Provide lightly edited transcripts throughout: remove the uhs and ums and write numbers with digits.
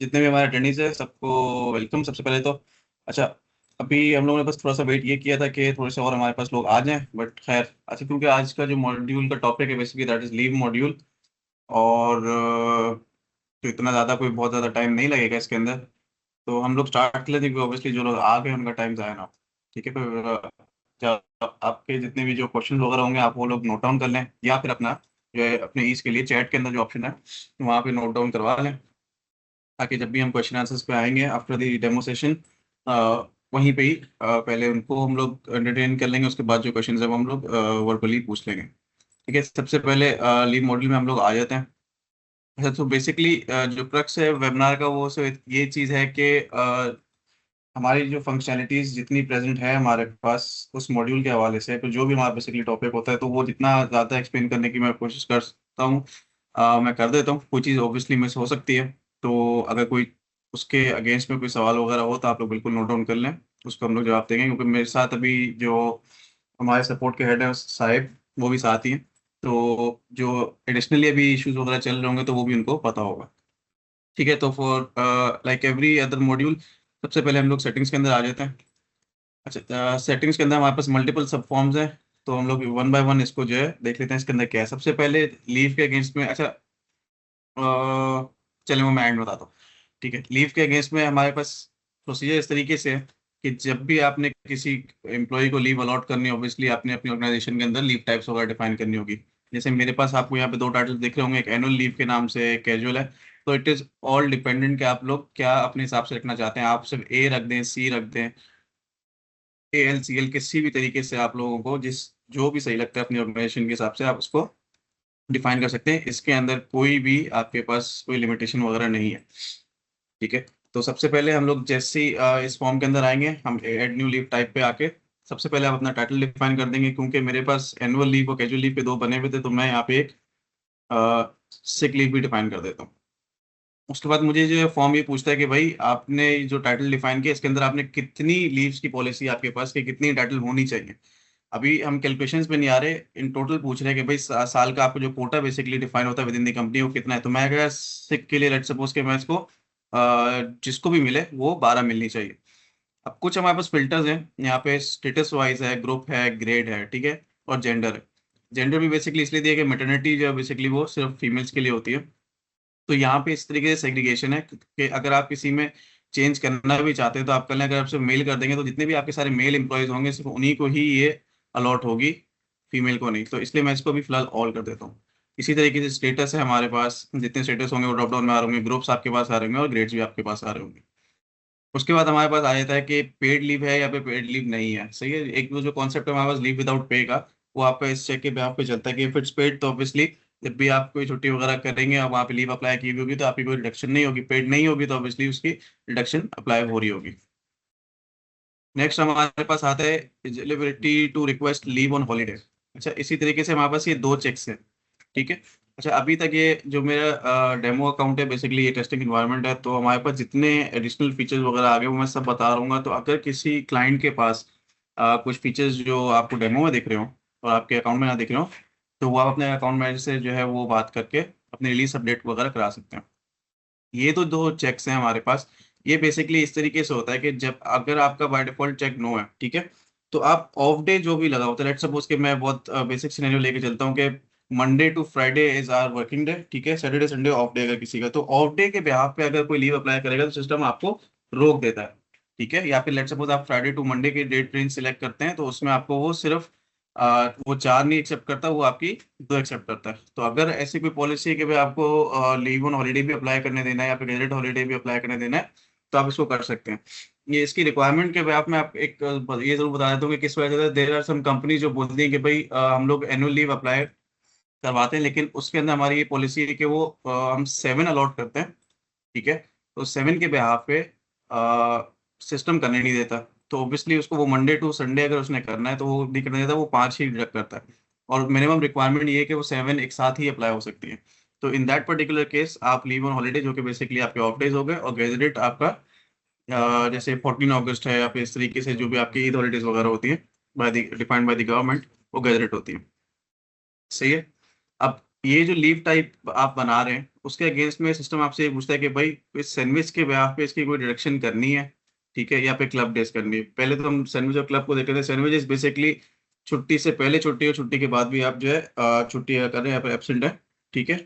जितने भी हमारे अटेंडीज है सबको वेलकम। सबसे पहले तो अच्छा, अभी हम लोगों ने बस थोड़ा सा वेट ये किया था कि थोड़े से और हमारे पास लोग आ जाएं, बट खैर अच्छा, क्योंकि आज का जो मॉड्यूल का टॉपिक है basically that is leave module. और तो इतना ज़्यादा कोई बहुत ज़्यादा टाइम नहीं लगेगा इसके अंदर, तो हम लोग स्टार्ट कर लेते हैं, क्योंकि ऑब्वियसली जो लोग आ गए उनका टाइम ज़ाया ना। ठीक है, फिर आपके जितने भी जो क्वेश्चन वगैरह होंगे आप वो लोग नोट डाउन कर लें, या फिर अपना जो है अपने ईज के लिए चैट के अंदर जो ऑप्शन है वहाँ पे नोट डाउन करवा लें, ताकि जब भी हम क्वेश्चन आंसर्स पे आएंगे आफ्टर द डेमो सेशन, वहीं पे ही पहले उनको हम लोग एंटरटेन कर लेंगे, उसके बाद जो क्वेश्चन है वो हम लोग वर्बली पूछ लेंगे। ठीक है, सबसे पहले लीव मॉड्यूल में हम लोग आ जाते हैं। अच्छा, तो बेसिकली जो क्रक्स है वेबिनार का वो सिर्फ ये चीज़ है कि हमारी जो फंक्शनैलिटीज जितनी प्रेजेंट है हमारे पास उस मॉड्यूल के हवाले से, तो जो भी हमारा बेसिकली टॉपिक होता है तो वो जितना ज़्यादा एक्सप्लेन करने की मैं कोशिश करता हूँ, मैं कर देता हूँ। कोई चीज़ ऑब्वियसली मिस हो सकती है, तो अगर कोई उसके अगेंस्ट में कोई सवाल वगैरह हो तो आप लोग बिल्कुल नोट डाउन कर लें, उसको हम लोग जवाब देंगे। क्योंकि मेरे साथ अभी जो हमारे सपोर्ट के हेड है साहिब, वो भी साथ ही हैं, तो जो एडिशनली अभी इश्यूज वगैरह चल रहे होंगे तो वो भी उनको पता होगा। ठीक है, तो for like every other module सबसे पहले हम लोग सेटिंग्स के अंदर आ जाते हैं। अच्छा, सेटिंग्स के अंदर हमारे पास मल्टीपल सब फॉर्म्स हैं, तो हम लोग वन बाय वन इसको जो है देख लेते हैं इसके अंदर क्या है। सबसे पहले लीव के अगेंस्ट में, अच्छा चलिए वो मैं एंड बताता हूँ। ठीक है, लीव के अगेंस्ट में हमारे पास प्रोसीजर इस तरीके से है कि जब भी आपने किसी एम्प्लॉय को लीव अलॉट करनी है, ऑब्वियसली आपने अपनी ऑर्गेनाइजेशन के अंदर लीव टाइप्स वगैरह डिफाइन करनी होगी। जैसे मेरे पास आपको यहाँ पे दो टाइटल दिख रहे होंगे, एक एनुअल लीव के नाम से, एक कैजुअल है। तो इट इज ऑल डिपेंडेंट कि आप लोग क्या अपने हिसाब से रखना चाहते हैं। आप सिर्फ ए रख दें, सी रख दें, ALCL, किसी भी तरीके से आप लोगों को जिस जो भी सही लगता है अपनी ऑर्गेनाइजेशन के हिसाब से आप उसको डिफाइन कर सकते हैं। इसके अंदर कोई भी आपके पास कोई लिमिटेशन वगैरह नहीं है। ठीक है, तो सबसे पहले हम लोग जैसे ही इस फॉर्म के अंदर आएंगे, हम एड न्यू लीव टाइप पे आके सबसे पहले आप अपना टाइटल डिफाइन कर देंगे। क्योंकि मेरे पास एनुअल लीव और कैजुअल लीव के दो बने हुए थे, तो मैं यहाँ पे एक सिक लीव भी डिफाइन कर देता हूँ। उसके बाद मुझे जो फॉर्म ये पूछता है कि भाई आपने जो टाइटल डिफाइन किया इसके अंदर आपने कितनी लीव्स की पॉलिसी आपके पास, कि कितनी टाइटल होनी चाहिए। अभी हम कैलकुलेशंस पे नहीं आ रहे, इन टोटल पूछ रहे हैं कि भाई साल का आपको जो कोटा बेसिकली डिफाइन होता है विद इन द कंपनी वो कितना है। तो मैं अगर सिक के लिए लेट सपोज के मैं इसको जिसको भी मिले वो 12 मिलनी चाहिए। अब कुछ हमारे पास फिल्टर्स हैं यहाँ पे, स्टेटस वाइज है, ग्रुप है, ग्रेड है, ठीक है, और जेंडर है। जेंडर भी बेसिकली इसलिए दिया कि मैटरनिटी जो बेसिकली वो सिर्फ फीमेल्स के लिए होती है। तो यहाँ पे इस तरीके से सेग्रीगेशन है कि अगर आप किसी में चेंज करना भी चाहते हैं तो आप कर लें। अगर आप सिर्फ मेल कर देंगे तो जितने भी आपके सारे मेल एम्प्लॉयज होंगे सिर्फ उन्हीं को ही ये अलॉट होगी, फीमेल को नहीं। तो इसलिए मैं इसको भी फिलहाल ऑल कर देता हूँ। इसी तरीके से स्टेटस है हमारे पास, जितने स्टेटस होंगे वो ड्रॉप डाउन में आ रहे होंगे, ग्रुप्स आपके पास आ रहे होंगे और ग्रेड्स भी आपके पास आ रहे होंगे। उसके बाद हमारे पास आ जाता है कि पेड लीव है या फिर पेड लीव नहीं है। सही है, एक वो जो कॉन्सेप्ट है हमारे पास लीव विदाउट पे का, वो आपका इस चेक के बेसिस पे चलता है कि इफ इट्स पेड तो ऑब्वियसली जब भी आप कोई छुट्टी वगैरह करेंगे और वहाँ पे लीव अप्लाई की हुई होगी तो आपकी कोई रिडक्शन नहीं होगी। पेड नहीं होगी तो ऑब्वियसली उसकी रिडक्शन अप्लाई हो रही होगी। नेक्स्ट हमारे पास आता है eligibility to request leave on holiday. अच्छा, इसी तरीके से हमारे पास ये दो चेक्स हैं। ठीक है, अच्छा अभी तक ये जो मेरा डेमो अकाउंट है बेसिकली ये टेस्टिंग इन्वायरमेंट है, तो हमारे पास जितने एडिशनल फीचर्स वगैरह आ गए वो मैं सब बता रहूंगा। तो अगर किसी क्लाइंट के पास कुछ फीचर्स जो आपको डेमो में दिख रहे हो और आपके अकाउंट में ना दिख रहे हो, तो वो आप अपने अकाउंट मैनेजर से जो है वो बात करके अपनी रिलीज अपडेट वगैरह करा सकते हैं। ये तो दो चेक्स हैं हमारे पास। ये बेसिकली इस तरीके से होता है कि जब अगर आपका बाय डिफॉल्ट चेक नो है, ठीक है, तो आप ऑफ डे जो भी लगा होता है, लेट्स सपोज कि मैं बहुत बेसिक सिनेरियो लेके चलता हूँ कि Monday to Friday is our working day, ठीक है, सैटरडे संडे ऑफ डे अगर किसी का, तो ऑफ डे के बिहाफ पे अगर कोई लीव अप्लाई करेगा तो सिस्टम आपको रोक देता है। ठीक है, या फिर लेट्स सपोज आप फ्राइडे टू मंडे की डेट रेंज सिलेक्ट करते हैं तो उसमें आपको वो सिर्फ वो चार नहीं एक्सेप्ट करता, वो आपकी दो एक्सेप्ट करता है। तो अगर ऐसी कोई पॉलिसी है कि भाई आपको लीव ऑन हॉलीडे भी अप्लाई करने देना है या फिर गेजेटेड हॉलीडे भी अप्लाई करने देना है, तो आप इसको कर सकते हैं। ये इसकी रिक्वायरमेंट के बाद मैं आप एक ये जरूर बता देता हूँ कि किस वजह से देर आर सम कंपनी जो बोलती है कि भाई हम लोग एनुअल लीव अप्लाई करवाते हैं, लेकिन उसके अंदर हमारी ये पॉलिसी है कि वो हम 7 अलॉट करते हैं। ठीक है, तो 7 के बिहाफ पे सिस्टम करने नहीं देता। तो ऑब्वियसली उसको वो मंडे टू संडे अगर उसने करना है तो वो नहीं करने देता, वो 5 ही डिडक्ट करता है। और मिनिमम रिक्वायरमेंट ये है कि वो 7 एक साथ ही अप्लाई हो सकती है। तो इन दैट पर्टिकुलर केस आप लीव ऑन हॉलीडे जो कि बेसिकली आपके ऑफ डेज हो गए, और गैजेटेड आपका जैसे 14 अगस्त है या फिर इस तरीके से जो भी आपकी ईद हॉलीडेज वगैरह होती है by the defined by the government, वो गैजेटेड होती है। सही है, अब ये जो लीव टाइप आप बना रहे हैं उसके अगेंस्ट में सिस्टम आपसे ये पूछता है कि भाई इस सैंडविच के ब्याह पे इसकी कोई डिडक्शन करनी है, ठीक है, या पे क्लब डेज करनी है। पहले तो हम सैंडविच और क्लब को देख रहे थे। सैंडविच इज बेसिकली छुट्टी से पहले छुट्टी और छुट्टी के बाद भी आप जो है छुट्टी कर रहे हैं, यहाँ पे एब्सेंट है, ठीक है,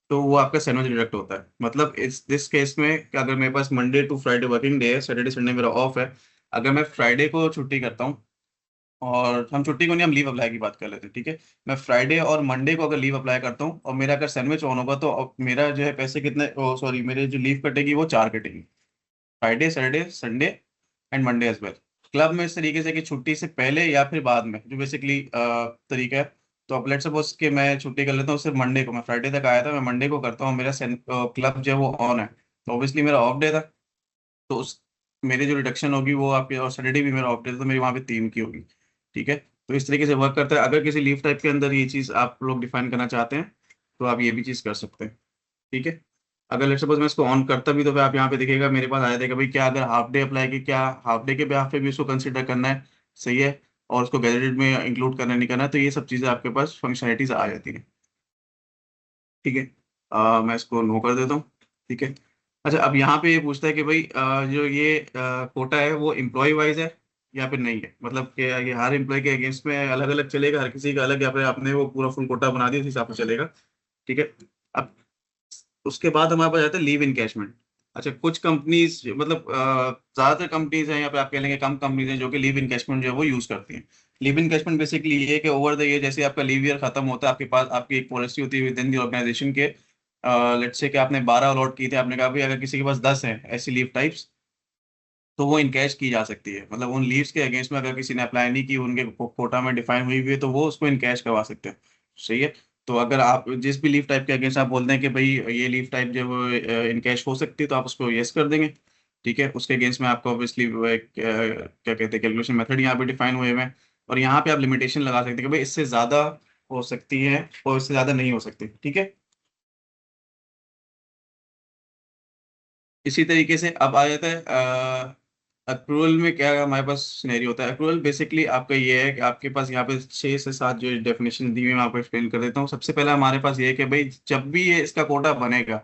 तो वो आपका सैंडविच डिडक्ट होता है। मतलब इस दिस केस में अगर मेरे पास Monday to Friday working day है, सैटरडे संडे मेरा ऑफ है, अगर मैं फ्राइडे को छुट्टी करता हूँ, और हम छुट्टी को नहीं, हम लीव अप्लाई की बात कर लेते हैं, ठीक है, मैं फ्राइडे और मंडे को अगर लीव अप्लाई करता हूँ और मेरा अगर सैंडविच ऑन होगा, तो अब मेरा जो है पैसे कितने, सॉरी, मेरे जो लीव कटेगी वो 4 कटेगी, Friday Saturday Sunday and Monday as well. Club में इस तरीके से कि छुट्टी से पहले या फिर बाद में, जो बेसिकली तरीका है। तो अब लेट्स सपोज कि मैं छुट्टी कर लेता हूँ सिर्फ मंडे को, मैं फ्राइडे तक आया था, मैं मंडे को करता हूँ, मेरा क्लब जो है वो ऑन है, तो ऑब्वियसली मेरा ऑफ डे था, तो उस मेरी जो रिडक्शन होगी वो आपके, और सैटरडे भी मेरा ऑफ डे था, तो मेरी वहाँ पे 3 की होगी, ठीक है। तो इस तरीके से वर्क करता है। अगर किसी लीव टाइप के अंदर ये चीज़ आप लोग डिफाइन करना चाहते हैं, तो आप ये भी चीज़ कर सकते हैं, ठीक है। अगर लेट्स सपोज मैं इसको ऑन करता भी, तो फिर आप यहाँ पे देखिएगा मेरे पास आ जाएगा भाई क्या, अगर हाफ डे अप्लाई की, क्या हाफ डे के ब्याह पे भी उसको कंसिडर करना है, सही है, और उसको गैजेटेड में इंक्लूड करना नहीं करना है, तो ये सब चीज़ें आपके पास फंक्शनलिटीज आ जाती हैं, ठीक है। मैं इसको नो कर देता हूँ, ठीक है। अच्छा, अब यहाँ पे ये पूछता है कि भाई जो ये कोटा है वो एम्प्लॉय वाइज है या फिर नहीं है, मतलब कि ये हर एम्प्लॉय के अगेंस्ट में अलग अलग चलेगा, हर किसी का अलग, या फिर आपने वो पूरा फुल कोटा बना दिया उस हिसाब से चलेगा, ठीक है। अब उसके बाद हमारे पास आता है लीव इनकैशमेंट। अच्छा, कुछ कंपनीज, मतलब ज्यादातर कंपनीज हैं, यहाँ पे आप कह लेंगे कम कंपनीज हैं जो कि लीव इनकैशमेंट जो है वो यूज करती हैं। लीव इनकैशमेंट बेसिकली ये है कि ओवर द ईयर जैसे आपका लीव ईयर खत्म होता है, आपके पास आपकी एक पॉलिसी होती है विद इन द ऑर्गेनाइजेशन के, लेट्स से कि आपने 12 अलॉट की थी, आपने कहा भाई अगर किसी के पास 10 है ऐसी लीव टाइप्स, तो वो इनकैश की जा सकती है। मतलब उन लीव्स के अगेंस्ट में अगर किसी ने अप्लाई नहीं की, उनके कोटा में डिफाइन हुई हुई है, तो वो उसको इनकैश करवा सकते हैं, सही है। तो अगर आप जिस भी लीव टाइप के अगेंस्ट आप बोलते हैं कि भाई ये लीव टाइप जो है इनकैश हो सकती है, तो आप उसको यस कर देंगे, ठीक है। उसके अगेंस्ट में आपको ऑब्वियसली क्या कहते हैं, कैलकुलेशन मेथड यहाँ पे डिफाइन हुए हुए हैं, और यहाँ पे आप लिमिटेशन लगा सकते हैं कि भाई इससे ज्यादा हो सकती है और इससे ज्यादा नहीं हो सकती, ठीक है। इसी तरीके से अब आ जाता है अक्रूवल में। क्या हमारे पास सिनेरियो होता है, अक्रूवल बेसिकली आपका ये है कि आपके पास यहाँ पे 6 से 7 जो डेफिनेशन दी हुई है, मैं आपको एक्सप्लेन कर देता हूँ। सबसे पहला हमारे पास ये है कि भाई जब भी ये इसका कोटा बनेगा,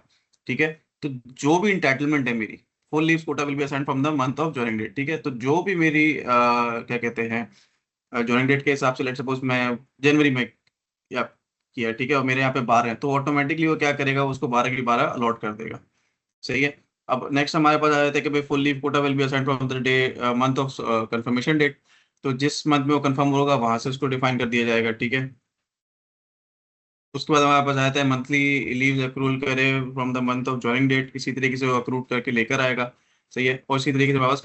ठीक है, तो जो भी इंटाइटलमेंट है मेरी, full leaves quota will be assigned from the month of joining date, ठीक है। तो जो भी मेरी क्या कहते हैं ज्वाइनिंग डेट के हिसाब से, लेट सपोज मैं जनवरी में या किया, ठीक है, और मेरे यहाँ पे 12 है, तो ऑटोमेटिकली वो क्या करेगा, उसको 12 की 12 अलॉट कर देगा, सही है। अब नेक्स्ट हमारे पास आ जाता है कि भाई full leave quota will be assigned from the day month of confirmation date. तो जिस मंथ में वो कंफर्म होगा वहां से उसको डिफाइन कर दिया जाएगा, ठीक है। उसके बाद हमारे पास आ जाता है मंथली लीव अक्रूवल करे from the month of joining date, इसी तरीके से वो अक्रूव करके लेकर आएगा, सही है, और इसी तरीके से हमारे पास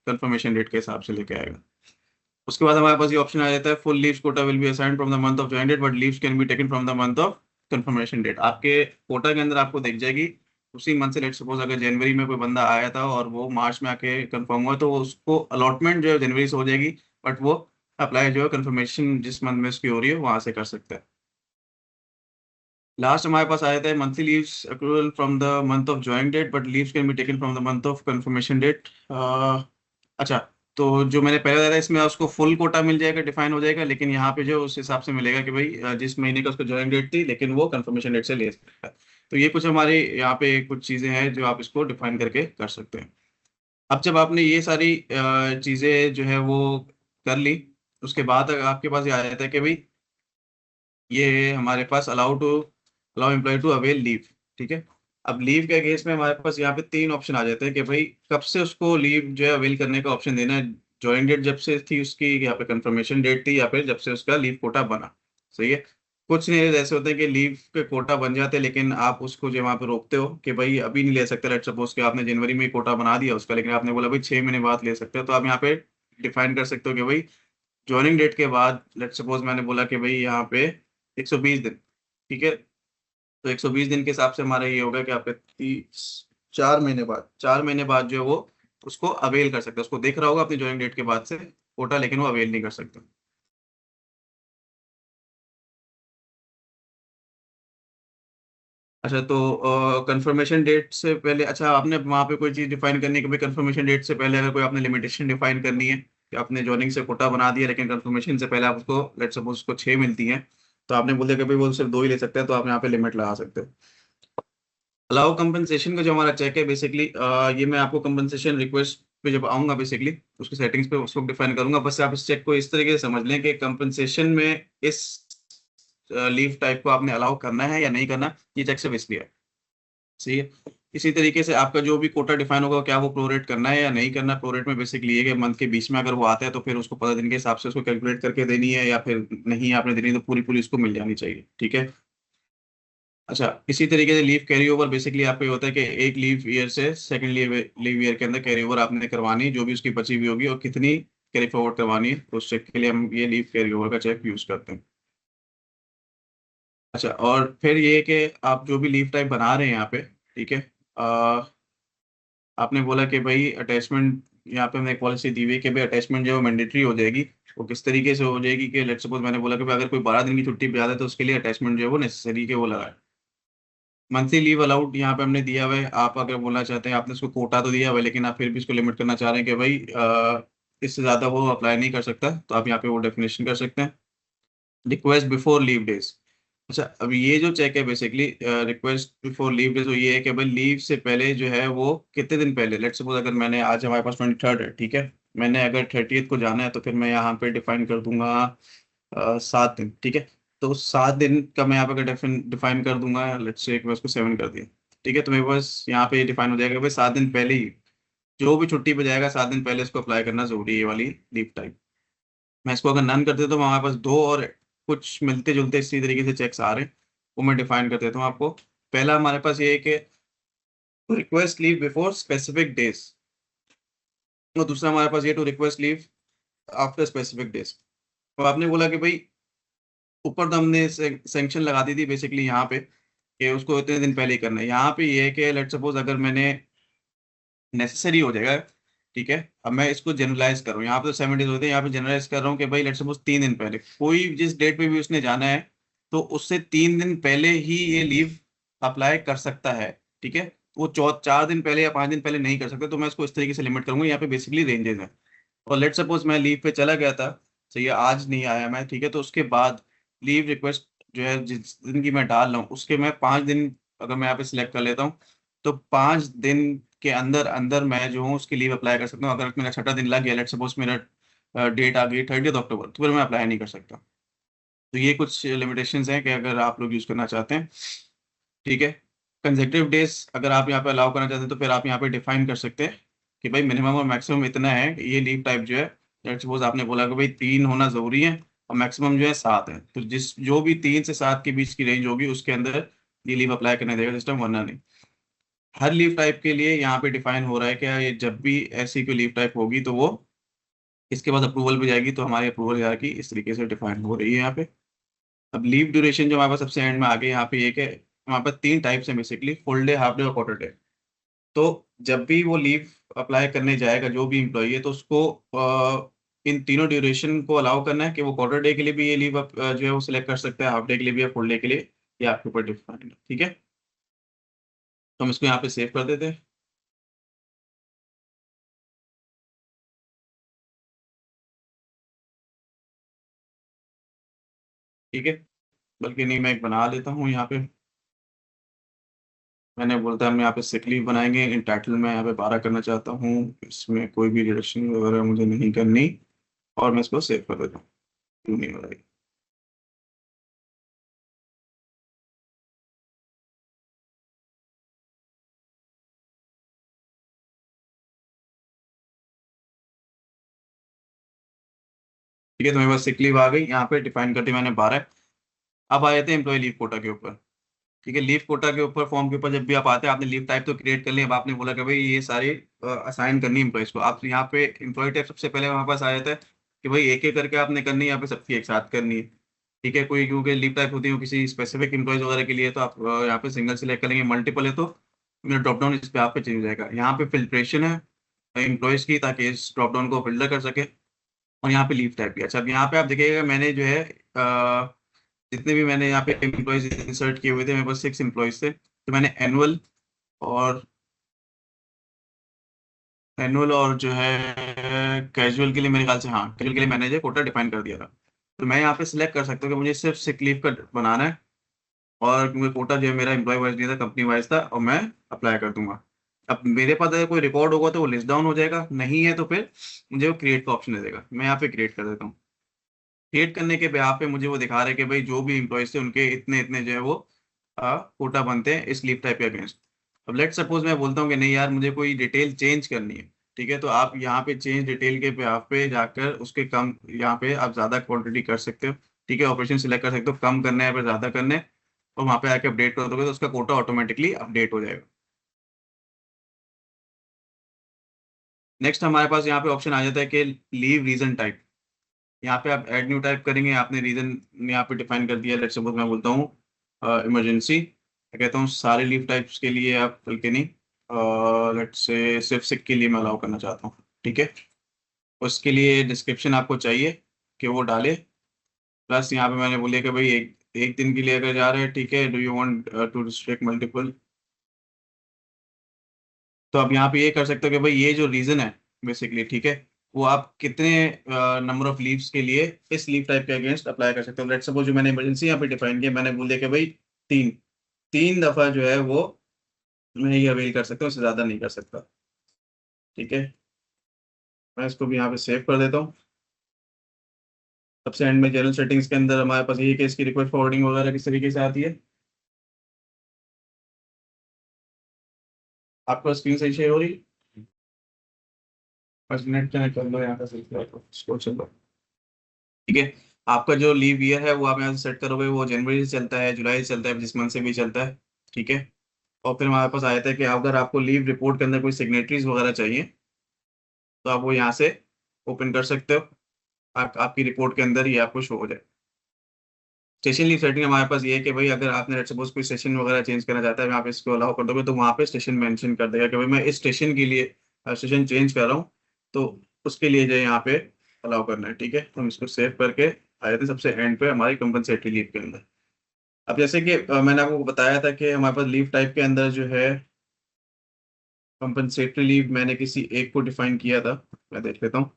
कंफर्मेशन डेट के हिसाब से लेके आएगा। उसके बाद हमारे पास ये ऑप्शन आ जाता है full leaves quota will be assigned from the month of join date but leaves can be taken from the month of confirmation date. आपके कोटा के अंदर आपको दिख जाएगी उसी मंथ से। लेट सपोज अगर जनवरी में कोई बंदा आया था और वो मार्च में आके कंफर्म हुआ, तो उसको अलॉटमेंट जो है जनवरी से हो जाएगी, बट वो अप्लाई जो है कंफर्मेशन जिस मंथ में उसकी हो रही है वहां से कर सकता है। लास्ट हमारे पास आ जाता है monthly leaves accrual from the month of join date but leaves can be taken from the month of confirmation date. अच्छा, तो जो मैंने पहले बताया था इसमें उसको फुल कोटा मिल जाएगा, डिफाइन हो जाएगा, लेकिन यहाँ पे जो उस हिसाब से मिलेगा कि भाई जिस महीने का उसको ज्वाइन डेट थी, लेकिन वो कंफर्मेशन डेट से ले सकता है। तो ये कुछ हमारे यहाँ पे कुछ चीजें हैं जो आप इसको डिफाइन करके कर सकते हैं। अब जब आपने ये सारी चीजें जो है वो कर ली, उसके बाद आपके पास ये आ जाता है कि भाई ये हमारे पास allow employ to avail leave, ठीक है। अब लीव के केस में हमारे पास यहाँ पे 3 ऑप्शन आ जाते हैं कि भाई कब से उसको लीव जो है अवेल करने का ऑप्शन देना है। ज्वाइन डेट जब से थी उसकी, यहाँ पे कंफर्मेशन डेट थी, या फिर जब से उसका लीव कोटा बना, सही है। कुछ नहीं ऐसे होते हैं कि लीव के कोटा बन जाते हैं, लेकिन आप उसको जो वहाँ पे रोकते हो कि भाई अभी नहीं ले सकते। लेट सपोज कि आपने जनवरी में कोटा बना दिया उसका, लेकिन आपने बोला भाई 6 महीने बाद ले सकते हो, तो आप यहाँ पे डिफाइन कर सकते हो कि भाई ज्वाइनिंग डेट के बाद, लेट सपोज मैंने बोला कि भाई यहाँ पे 120 दिन, ठीक है। तो 120 दिन के हिसाब से हमारा ये होगा कि आपके 4 महीने बाद जो है वो उसको अवेल कर सकते हैं। उसको देख रहा होगा अपनी ज्वाइनिंग डेट के बाद से कोटा, लेकिन वो अवेल नहीं कर सकता। अच्छा, तो कंफर्मेशन डेट से पहले, अच्छा आपने वहाँ पे कोई चीज़ डिफाइन करनी है कि भाई कंफर्मेशन डेट से पहले अगर कोई आपने लिमिटेशन डिफाइन करनी है कि आपने ज्वाइनिंग से कोटा बना दिया, लेकिन कंफर्मेशन से पहले आप उसको, लेट सपोज उसको 6 मिलती हैं, तो आपने बोल दिया कि भाई वो सिर्फ 2 ही ले सकते हैं, तो आप यहाँ पे लिमिट लगा सकते हो। अलाउ कंपनसेशन का जो हमारा चेक है बेसिकली, ये मैं आपको कंपनसेशन रिक्वेस्ट पे जब आऊंगा बेसिकली उसके सेटिंग्स पे उसको डिफाइन करूंगा। बस आप इस चेक को इस तरीके से समझ लें कि कंपनसेशन में इस लीव टाइप को आपने अलाउ करना है या नहीं करना, ये चेक सिर्फ इसलिए है। सही है। इसी तरीके से आपका जो भी कोटा डिफाइन होगा, क्या वो प्रोरेट करना है या नहीं करना। प्रोरेट में बेसिकली ये कि मंथ के बीच में अगर वो आता है तो फिर उसको 15 दिन के हिसाब से उसको कैलकुलेट करके देनी है, या फिर नहीं आपने देनी तो पूरी पूरी उसको मिल जानी चाहिए। ठीक है। अच्छा, इसी तरीके से लीव कैरी ओवर बेसिकली आपको ये होता है कि एक लीव ईयर से सेकंड लीव लीव ईयर के अंदर कैरी ओवर आपने करवानी है, जो भी उसकी बची हुई होगी और कितनी कैरी फॉरवर्ड करवानी है, तो उस चेक के लिए हम ये लीव कैरी ओवर का चेक यूज करते हैं। अच्छा, और फिर ये कि आप जो भी लीव टाइप बना रहे हैं यहाँ पे, ठीक है, आपने बोला कि भाई अटैचमेंट, यहाँ पे हमने एक पॉलिसी दी हुई है कि भाई अटैचमेंट जो मैंडेटरी हो जाएगी। वो किस तरीके से हो जाएगी कि लेट्स सपोज मैंने बोला कि भाई अगर कोई 12 दिन की छुट्टी पे जाता है तो उसके लिए अटैचमेंट जो है वो नेसेसरी के वो लगा है। मंथली लीव अलाउड यहाँ पे हमने दिया हुआ है। आप अगर बोलना चाहते हैं, आपने उसको कोटा तो दिया हुआ है लेकिन आप फिर भी इसको लिमिट करना चाह रहे हैं कि भाई इससे ज्यादा वो अप्लाई नहीं कर सकता, तो आप यहाँ पे वो डेफिनेशन कर सकते हैं। Request before leave days. अच्छा, अब ये जो चेक है basically request before leave days, तो ये है कि भाई लीव से पहले जो है वो कितने दिन पहले, लेट्स सपोज अगर मैंने आज हमारे पास 23rd है, ठीक है, मैंने अगर 30th को जाना है तो फिर मैं यहाँ पे डिफाइन कर दूंगा 7 दिन। ठीक है, तो उस 7 दिन का मैं यहाँ पे अगर डिफाइन कर दूंगा, लेट्स से मैं उसको 7 कर दिया। ठीक है, तो मेरे पास यहाँ पे डिफाइन हो जाएगा भाई 7 दिन पहले ही जो भी छुट्टी पे जाएगा 7 दिन पहले इसको अप्लाई करना जरूरी है, ये वाली लीव टाइप। मैं इसको अगर नन कर देता हूँ तो हमारे पास दो और कुछ मिलते जुलते इसी तरीके से चेक्स आ रहे हैं, वो मैं डिफाइन कर देता हूँ आपको। पहला हमारे पास ये है कि request leave before specific days, और दूसरा हमारे पास ये to request leave after specific days. तो आपने बोला कि भाई ऊपर तो हमने सेंक्शन लगा दी थी बेसिकली यहाँ पे कि उसको इतने दिन पहले ही करना है। यहाँ पे ये है कि लेट सपोज अगर मैंने नेसेसरी हो जाएगा, ठीक है, अब मैं इसको जनरलाइज कर रहा हूँ, यहाँ पे तो 7 डेज होते हैं, यहाँ पे जनरलाइज कर रहा हूँ कि भाई लेट सपोज 3 दिन पहले कोई जिस डेट पे भी उसने जाना है तो उससे 3 दिन पहले ही ये लीव अप्लाई कर सकता है। ठीक है, वो 4 दिन पहले या 5 दिन पहले नहीं कर सकता, तो मैं इसको इस तरीके से लिमिट करूंगा। यहाँ पे बेसिकली रेंजेस हैं। और लेट सपोज मैं लीव पे चला गया था, सही है, आज नहीं आया मैं, ठीक है, तो उसके बाद लीव रिक्वेस्ट जो है जिस दिन की मैं डाल रहा हूँ उसके मैं 5 दिन अगर मैं यहाँ पे सिलेक्ट कर लेता हूँ, तो 5 दिन के अंदर अंदर मैं जो हूँ उसकी लीव अप्लाई कर सकता हूँ। अगर मेरा छठा दिन लग गया, लेट सपोज मेरा डेट आ गई 30 अक्टूबर, तो फिर मैं अप्लाई नहीं कर सकता। तो ये कुछ लिमिटेशंस हैं कि अगर आप लोग यूज करना चाहते हैं। ठीक है, कंसेक्यूटिव डेज अगर आप यहाँ पे अलाउ करना चाहते हैं तो फिर आप यहाँ पे डिफाइन कर सकते हैं कि भाई मिनिमम और मैक्सिमम इतना है कि ये लीव टाइप जो है, लेट्स सपोज आपने बोला कि भाई 3 होना जरूरी है और मैक्सिमम जो है 7 है, तो जिस जो भी 3 से 7 के बीच की रेंज होगी उसके अंदर ये लीव अप्लाई करने देगा सिस्टम, वरना नहीं। हर लीव टाइप के लिए यहाँ पे डिफाइन हो रहा है कि ये जब भी ऐसी कोई लीव टाइप होगी तो वो इसके बाद अप्रूवल पे जाएगी, तो हमारी अप्रूवल यहाँ की इस तरीके से डिफाइन हो रही है यहाँ पे। अब लीव ड्यूरेशन जो हमारे पास सबसे एंड में आ गई, यहाँ पे ये कि हमारे पास 3 टाइप्स हैं basically, full day, half day और क्वार्टर डे। तो जब भी वो लीव अप्लाई करने जाएगा जो भी इम्प्लॉई है, तो उसको इन तीनों ड्यूरेशन को अलाउ करना है कि वो क्वार्टर डे के लिए भी ये लीव जो है वो सिलेक्ट कर सकता है, हाफ डे के लिए भी या फुल डे के लिए, ये आपके ऊपर डिफाइन है। ठीक है, तो हम इसको यहाँ पे सेव कर देते हैं। ठीक है, बल्कि नहीं, मैं एक बना लेता हूँ यहाँ पे। मैंने बोलता है हम यहाँ पे सिक लीव बनाएंगे, इन टाइटल में यहाँ पे 12 करना चाहता हूँ, इसमें कोई भी रिडक्शन वगैरह मुझे नहीं करनी, और मैं इसको सेव कर देता हूँ। क्यों नहीं हो रहा है? ठीक है, तो मेरे पास सिक लीव आ गई, यहाँ पे डिफाइन कर दी मैंने 12। अब आ जाते हैं एम्प्लॉय लीव कोटा के ऊपर। ठीक है, लीव कोटा के ऊपर फॉर्म के ऊपर जब भी आप आते हैं, आपने लीव टाइप तो क्रिएट कर लिया, अब आपने बोला कि भाई ये सारी असाइन करनी है एम्प्लॉयज को। आप यहाँ पे एम्प्लॉय टाइप सबसे पहले हमारे पास आ जाता है कि भाई एक एक करके आपने करनी है, यहाँ पे सबकी एक साथ करनी है। ठीक है, कोई क्योंकि लीव टाइप होती है वो किसी स्पेसिफिक एम्प्लॉयज वगैरह के लिए, तो आप यहाँ पे सिंगल सिलेक्ट करेंगे, मल्टीपल है तो मेरा ड्रॉप डाउन इस पे आप पे चेंज हो जाएगा। यहाँ पे फिल्ट्रेशन है एम्प्लॉयज की, ताकि इस ड्रॉप डाउन को फिल्टर कर सके। और यहाँ पे लीव टाइप भी। अच्छा, अब यहाँ पे आप देखिएगा मैंने जो है जितने भी मैंने यहाँ पे एम्प्लॉयज इंसर्ट किए हुए थे, मेरे पास 6 एम्प्लॉयज थे, तो मैंने और एनुअल और जो है कैजुअल के लिए, मेरे ख्याल से हाँ कैजुअल के लिए मैंने जो कोटा डिफाइन कर दिया था। तो मैं यहाँ पे सिलेक्ट कर सकता हूँ कि मुझे सिर्फ सिक लीव का बनाना है, और क्योंकि कोटा जो है मेरा एम्प्लॉय वाइज नहीं था, कंपनी वाइज था, और मैं अप्लाई कर दूंगा। अब मेरे पास अगर कोई रिकॉर्ड होगा तो वो लिस्ट डाउन हो जाएगा, नहीं है तो फिर मुझे वो क्रिएट का ऑप्शन दे देगा। मैं यहाँ पे क्रिएट कर देता हूँ। क्रिएट करने के यहाँ पे मुझे वो दिखा रहा है कि भाई जो भी इम्प्लॉयज थे उनके इतने इतने जो है वो कोटा बनते हैं इस लीव टाइप के अगेंस्ट। अब लेट सपोज मैं बोलता हूँ कि नहीं यार मुझे कोई डिटेल चेंज करनी है, ठीक है, तो आप यहाँ पे चेंज डिटेल के यहाँ पे जाकर उसके कम, यहाँ पे आप ज्यादा क्वांटिटी कर सकते हो, ठीक है, ऑपरेशन सिलेक्ट कर सकते हो, कम करना है फिर ज्यादा करना है, और वहाँ पे आके अपडेट कर दोगे तो उसका कोटा ऑटोमेटिकली अपडेट हो जाएगा। नेक्स्ट हमारे पास यहाँ पे ऑप्शन आ जाता है कि लीव रीजन टाइप। यहाँ पे आप ऐड न्यू टाइप करेंगे, आपने रीजन यहाँ पे डिफाइन कर दिया। लेट्स सपोज मैं बोलता हूँ इमरजेंसी, मैं कहता हूँ सारे लीव टाइप्स के लिए आप बल्कि नहीं, लेट्स से सिर्फ सिक के लिए मैं अलाउ करना चाहता हूँ, ठीक है। उसके लिए डिस्क्रिप्शन आपको चाहिए कि वो डाले, प्लस यहाँ पे मैंने बोलिए कि भाई एक एक दिन के लिए अगर जा रहे हैं, ठीक है, do you want to restrict multiple. तो आप यहाँ पे ये कर सकते हो कि भाई ये जो रीजन है बेसिकली, ठीक है, वो आप कितने नंबर ऑफ लीव्स के लिए इस लीव टाइप के अगेंस्ट अप्लाई कर सकते हो। लेट्स सपोज जो मैंने इमरजेंसी यहाँ पे डिफाइन किया, मैंने बोल दिया कि भाई तीन तीन दफा जो है वो मैं ये अवेल कर सकता हूँ, उससे ज्यादा नहीं कर सकता, ठीक है। मैं इसको भी यहाँ पे सेव कर देता हूँ। सबसे एंड में जनरल सेटिंग्स के अंदर हमारे पास ये कि इसकी रिक्वेस्ट फॉरवर्डिंग वगैरह किस तरीके से आती है। आपको स्क्रीन सही शेयर हो रही है? बस नेट कनेक्ट कर लो यहाँ का सही से, चलो, ठीक है। आपका जो लीव ईयर है वो आप यहाँ से सेट करोगे, वो जनवरी से चलता है, जुलाई से चलता है, जिस मंथ से भी चलता है, ठीक है। और फिर हमारे पास आया था कि अगर आपको लीव रिपोर्ट के अंदर कोई सिग्नेटरीज वगैरह चाहिए तो आप वो यहाँ से ओपन कर सकते हो, आपकी रिपोर्ट के अंदर ये आपको शो हो जाए। स्टेशन लीव सेटिंग हमारे पास ये है कि भाई अगर आपने लेट्स सपोज कोई स्टेशन वगैरह चेंज करना चाहता है, आप इसको अलाउ कर दोगे तो वहाँ पे स्टेशन मेंशन कर देगा कि भाई मैं इस स्टेशन के लिए स्टेशन चेंज कर रहा हूँ, तो उसके लिए जो है यहाँ पे अलाउ करना है, ठीक है। हम इसको सेव करके आ जाते हैं सबसे एंड पे हमारी कंपनसेटरी लीव के अंदर। अब जैसे कि मैंने आपको बताया था कि हमारे पास लीव टाइप के अंदर जो है कंपनसेटरी लीव मैंने किसी एक को डिफाइन किया था, मैं देख लेता हूँ।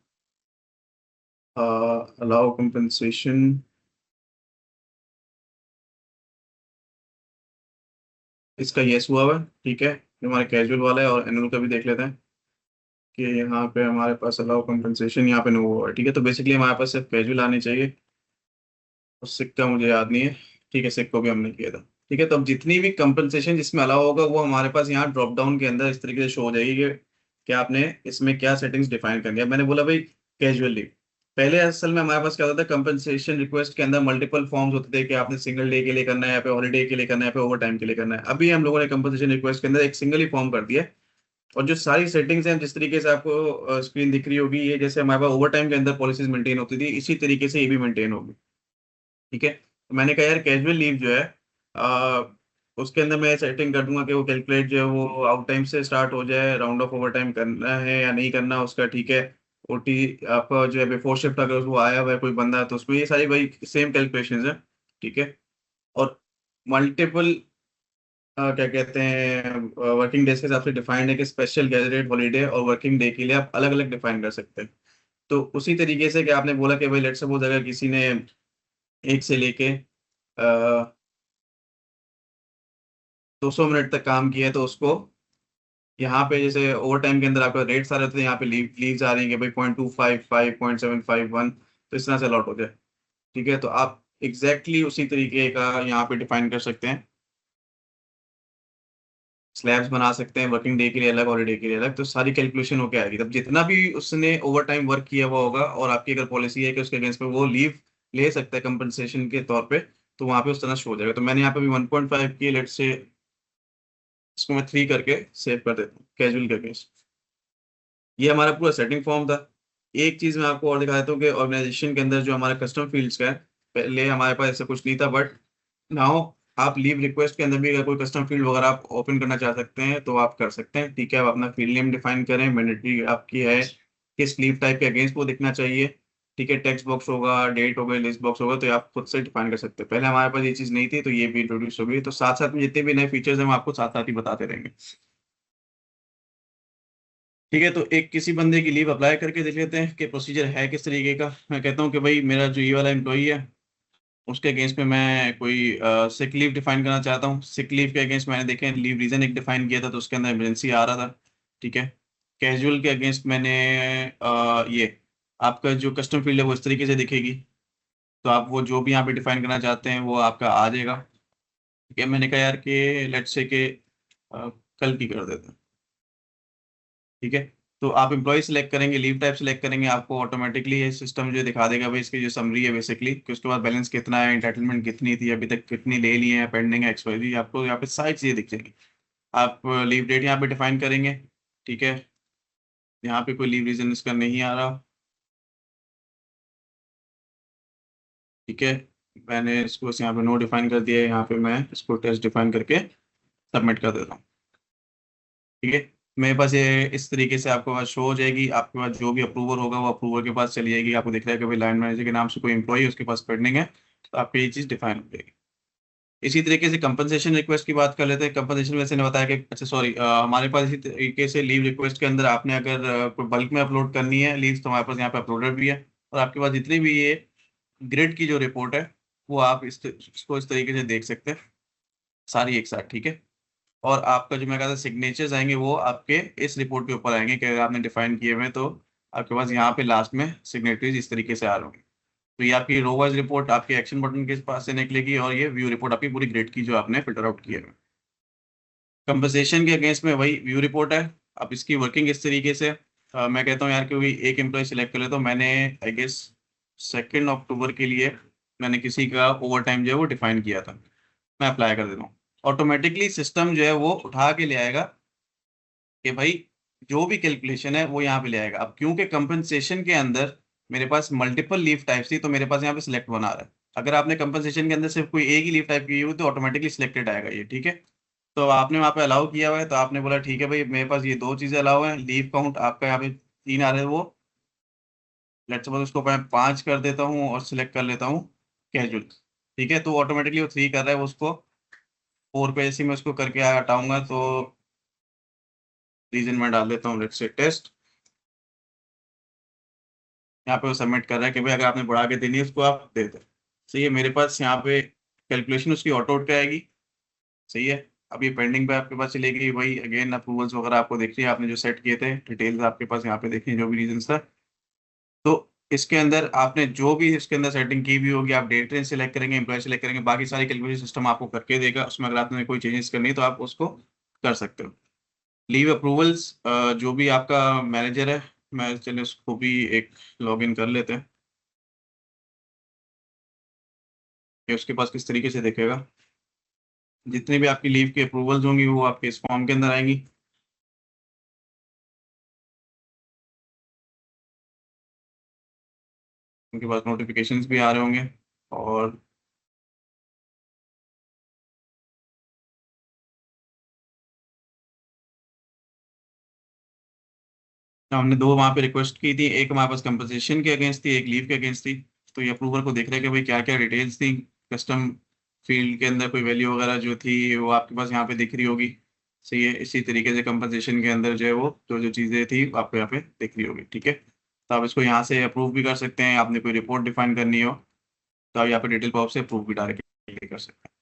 अलाउ कंपनसेशन, इसका यस हुआ हुआ है, ठीक है, ये हमारा कैजुअल वाला है। और एनुअल का भी देख लेते हैं कि यहाँ पे हमारे पास अलाउ कंपनसेशन यहाँ पे नो हुआ है, ठीक है। तो बेसिकली हमारे पास सिर्फ कैजुअल आनी चाहिए, और सिक का मुझे याद नहीं है, ठीक है, सिक को भी हमने किया था, ठीक है। तो अब जितनी भी कंपनसेशन जिसमें अलाउ होगा वो हमारे पास यहाँ ड्रॉप डाउन के अंदर इस तरीके से शो हो जाएगी कि आपने इसमें क्या सेटिंग्स डिफाइन करनी है। मैंने बोला भाई कैजुअल लीव, पहले असल में हमारे पास क्या होता था, कंपनसेशन रिक्वेस्ट के अंदर मल्टीपल फॉर्म्स होते थे कि आपने सिंगल डे के लिए करना है, या पे हॉलीडे के लिए करना है, या पे ओवर टाइम के लिए करना है। अभी हम लोगों ने कंपनसेशन रिक्वेस्ट के अंदर एक सिंगल ही फॉर्म कर दिया है, और जो सारी सेटिंग्स हैं जिस तरीके से आपको स्क्रीन दिख रही होगी, ये जैसे हमारे पास ओवर टाइम के अंदर पॉलिसीज मेंटेन होती थी, इसी तरीके से ये भी मेंटेन होगी, ठीक है। तो मैंने कहा यार कैजुअल लीव जो है आ, उसके अंदर मैं सेटिंग कर दूंगा कि वो कैलकुलेट जो है वो आउट टाइम से स्टार्ट हो जाए, राउंड ऑफ ओवर टाइम करना है या नहीं करना उसका, ठीक है। ओटी आपका जो है बिफोर शिफ्ट अगर वो आया हुआ है कोई बंदा तो उसमें ये सारी वही सेम कैलकुलेशंस है, ठीक है। और मल्टीपल क्या कहते हैं वर्किंग डेज के हिसाब से डिफाइंड है कि स्पेशल गैजेटेड हॉलीडे और वर्किंग डे के लिए आप अलग अलग डिफाइन कर सकते हैं। तो उसी तरीके से कि आपने बोला कि भाई लेट्स सपोज अगर किसी ने एक से लेके 200 मिनट तक काम किया है तो उसको यहाँ पे जैसे ओवर टाइम के अंदर आपका रेट्स आ रहे थे, यहाँ पे लीव्स आ रही है भाई 0.255 0.751, तो इस तरह से अलॉट हो जाए, ठीक है। तो आप एग्जैक्टली उसी तरीके का यहाँ पे डिफाइन कर सकते हैं, स्लैब्स बना सकते हैं, वर्किंग डे के लिए अलग, हॉलीडे के लिए अलग, तो सारी कैलकुलेशन होके आएगी। तब जितना भी उसने ओवर टाइम वर्क किया हुआ होगा और आपकी अगर पॉलिसी है कि उसके अगेंस्ट पे वो लीव ले सकता है कंपनसेशन के तौर पे, तो वहां पे उस तरह शो हो जाएगा। तो मैंने यहाँ पे भी 1.5 की लेट से इसको मैं 3 करके सेव कर देता हूँ कैजुअल के अगेंस्ट। ये हमारा पूरा सेटिंग फॉर्म था। एक चीज मैं आपको और दिखा देता हूँ कि ऑर्गेनाइजेशन के अंदर जो हमारा कस्टम फील्ड्स का है, पहले हमारे पास ऐसा कुछ नहीं था, बट नाउ आप लीव रिक्वेस्ट के अंदर भी अगर कोई कस्टम फील्ड वगैरह आप ओपन करना चाह सकते हैं तो आप कर सकते हैं, ठीक है। आप अपना फील्ड नेम डिफाइन करें, मैंडेटरी आपकी है, किस लीव टाइप के अगेंस्ट वो दिखना चाहिए, ठीक है। टेक्स्ट बॉक्स होगा, डेट होगा, लिस्ट बॉक्स होगा, तो ये आप खुद से डिफाइन कर सकते हैं। पहले हमारे पास ये चीज़ नहीं थी, तो ये भी इंट्रोड्यूस हो गई। तो साथ साथ में जितने भी नए फीचर्स हैं हम आपको साथ साथ ही बताते रहेंगे, ठीक है। तो एक किसी बंदे की लीव अप्लाई करके देख लेते हैं कि प्रोसीजर है किस तरीके का। मैं कहता हूँ कि भाई मेरा जो ये वाला एम्प्लॉई है उसके अगेंस्ट में मैं कोई सिक लीव डिफाइन करना चाहता हूँ। सिक लीव के अगेंस्ट मैंने देखे लीव रीजन एक डिफाइन किया था, तो उसके अंदर इमरजेंसी आ रहा था, ठीक है। कैजुअल के अगेंस्ट मैंने ये आपका जो कस्टम फील्ड है वो इस तरीके से दिखेगी, तो आप वो जो भी यहाँ पे डिफाइन करना चाहते हैं वो आपका आ जाएगा, ठीक है। मैंने कहा यार कि लेट्स से के कल की कर देते हैं, ठीक है। तो आप एम्प्लॉय सेलेक्ट करेंगे, लीव टाइप सेलेक्ट करेंगे, आपको ऑटोमेटिकली ये सिस्टम जो दिखा देगा भाई इसकी जो समरी है बेसिकली, कि उसके बाद बैलेंस कितना है, इंटाइटलमेंट कितनी थी अभी तक, कितनी ले ली है, पेंडिंग है, एक्सपायरी, आपको यहाँ पे सारी चीजें दिख जाएंगी। आप लीव डेट यहाँ पे डिफाइन करेंगे, ठीक है। यहाँ पे कोई लीव रीजन इसका नहीं आ रहा, ठीक है। मैंने इसको यहाँ पे नो डिफाइन कर दिया है, यहाँ पे मैं इसको टेस्ट डिफाइन करके सबमिट कर देता हूँ, ठीक है। मेरे पास ये इस तरीके से आपको पास शो हो जाएगी, आपके पास जो भी अप्रूवर होगा वो अप्रूवर के पास चली जाएगी, आपको दिख रहा है कि भाई लाइन मैनेजर के नाम से कोई एम्प्लॉई उसके पास पेंडिंग है, तो आपकी ये चीज़ डिफाइन हो जाएगी। इसी तरीके से कंपनसेशन रिक्वेस्ट की बात कर लेते हैं। कंपनसेशन वैसे ने बताया कि अच्छा सॉरी, हमारे पास इसी तरीके से लीव रिक्वेस्ट के अंदर आपने अगर कोई बल्क में अपलोड करनी है लीव, तो हमारे पास यहाँ पे अपलोडर भी है, और आपके पास जितनी भी ये ग्रिड की जो रिपोर्ट है वो आप इसको इस तरीके से देख सकते हैं सारी एक साथ, ठीक है। और आपका जो मैं कहा था सिग्नेचर्स आएंगे वो आपके इस रिपोर्ट के ऊपर आएंगे कि अगर आपने डिफाइन किए हुए हैं, तो आपके पास यहाँ पे लास्ट में सिग्नेटरीज इस तरीके से आ रहे होंगे। तो ये आपकी रो वाइज रिपोर्ट आपके एक्शन बटन के पास से निकलेगी, और ये व्यू रिपोर्ट आपकी पूरी ग्रिड की जो आपने फिल्टर आउट किया है। कंपनसेशन के अगेंस्ट में वही व्यू रिपोर्ट है। अब इसकी वर्किंग इस तरीके से मैं कहता हूँ यार क्योंकि एक एम्प्लॉय सिलेक्ट कर ले, तो मैंने आई गेस 2 अक्टूबर के लिए मैंने किसी का ओवर टाइम जो है वो डिफाइन किया था, मैं अप्लाई कर देता हूँ। ऑटोमेटिकली सिस्टम जो है वो उठा के ले आएगा कि भाई जो भी कैलकुलेशन है वो यहाँ पे ले आएगा। अब क्योंकि कंपनसेशन के अंदर मेरे पास मल्टीपल लीव टाइप्स थी, तो मेरे पास यहाँ पे सिलेक्ट वन आ रहा है। अगर आपने कंपनसेशन के अंदर सिर्फ कोई एक ही लीव टाइप की हुई तो ऑटोमेटिकली सिलेक्टेड आएगा ये, ठीक है। तो आपने वहाँ पे अलाउ किया हुआ है, तो आपने बोला ठीक है भाई मेरे पास ये दो चीजें अलाउ है, लीव काउंट आपका यहाँ पे 3 आ रहे हैं, वो लेट्स सपोज उसको मैं 5 कर देता हूँ और सिलेक्ट कर लेता हूँ कैजुअल, ठीक है। तो ऑटोमेटिकली वो 3 कर रहा है, वो उसको 4 पे जैसे मैं उसको करके हटाऊंगा, तो रीजन में डाल देता हूँ लेट्स से टेस्ट। यहाँ पे वो सबमिट कर रहा है कि भाई अगर आपने बढ़ा के देनी है उसको आप दे दो, सही है। मेरे पास यहाँ पे कैलकुलेशन उसकी ऑटो पे आएगी, सही है। अब ये पेंडिंग पे आपके पास चलेगी, वही अगेन अप्रूवल्स वगैरह आपको देख रही है, आपने जो सेट किए थे डिटेल्स आपके पास यहाँ पे देखिए जो भी रीजन था। तो इसके अंदर आपने जो भी इसके अंदर सेटिंग की भी होगी, आप डेट रेंज सेलेक्ट करेंगे, एम्प्लॉय सेलेक्ट करेंगे, बाकी सारी कैलकुलेशन सिस्टम आपको करके देगा। उसमें अगर आपने कोई चेंजेस करनी है तो आप उसको कर सकते हो। लीव अप्रूवल्स जो भी आपका मैनेजर है, मैं चलिए उसको भी एक लॉग इन कर लेते हैं कि उसके पास किस तरीके से देखेगा। जितनी भी आपकी लीव की अप्रूवल्स होंगी वो आपके इस फॉर्म के अंदर आएंगी। उनके पास नोटिफिकेशंस भी आ रहे होंगे, और हमने दो वहाँ पे रिक्वेस्ट की थी, एक हमारे पास कंपनसेशन के अगेंस्ट थी, एक लीव के अगेंस्ट थी। तो ये अप्रूवर को देख रहे हैं कि भाई क्या क्या डिटेल्स थी, कस्टम फील्ड के अंदर कोई वैल्यू वगैरह जो थी वो आपके पास यहाँ पे दिख रही होगी, सही है। इसी तरीके से कंपनसेशन के अंदर जो है वो जो जो चीज़ें थी आपको यहाँ पे दिख रही होगी, ठीक है। तो आप इसको यहाँ से अप्रूव भी कर सकते हैं, आपने कोई रिपोर्ट डिफाइन करनी हो तो आप यहाँ पे डिटेल पॉप से अप्रूव भी डायरेक्टली कर सकते हैं।